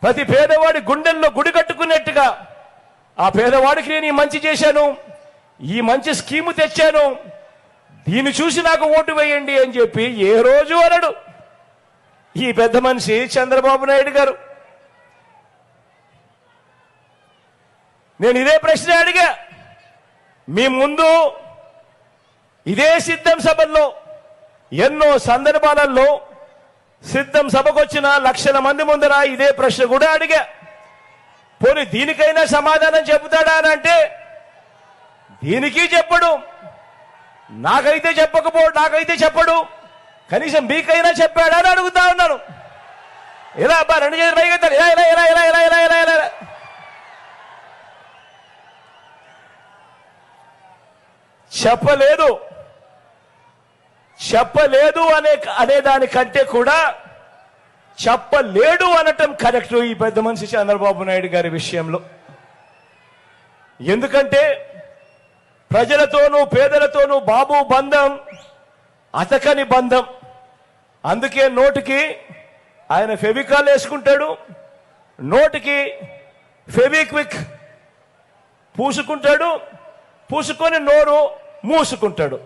ప్రతి పేదవాడి గుండెల్లో గుడి కట్టుకున్నట్టుగా ఆ పేదవాడికి నేను ఈ మంచి చేశాను, ఈ మంచి స్కీము తెచ్చాను, దీన్ని చూసి నాకు ఓటు వేయండి అని చెప్పి ఏ రోజు అనడు ఈ పెద్ద మనిషి చంద్రబాబు నాయుడు గారు. నేను ఇదే ప్రశ్న అడిగా మీ ముందు, ఇదే సిద్ధం సభల్లో ఎన్నో సందర్భాలలో సిద్ధం సభకు వచ్చిన లక్షల మంది ముందర ఇదే ప్రశ్న కూడా అడిగా. పోనీ దీనికైనా సమాధానం చెబుతాడా అని అంటే దీనికి చెప్పడు, నాకైతే చెప్పడు, కనీసం మీకైనా చెప్పాడా అని అడుగుతా ఉన్నాను. ఎలా అబ్బా రెండు చేతులు పైకెత్తారు, ఇలా చెప్పలేదు అనే దానికంటే కూడా చెప్పలేడు అనటం కరెక్ట్ ఈ పెద్ద మనిషి చంద్రబాబు నాయుడు గారి విషయంలో. ఎందుకంటే ప్రజలతోనూ పేదలతోనూ బాబు బంధం అతకని బంధం. అందుకే నోటికి ఆయన ఫెవికాల్ వేసుకుంటాడు, నోటికి ఫెవిక్విక్ పూసుకుంటాడు, పూసుకొని నోరు మూసుకుంటాడు.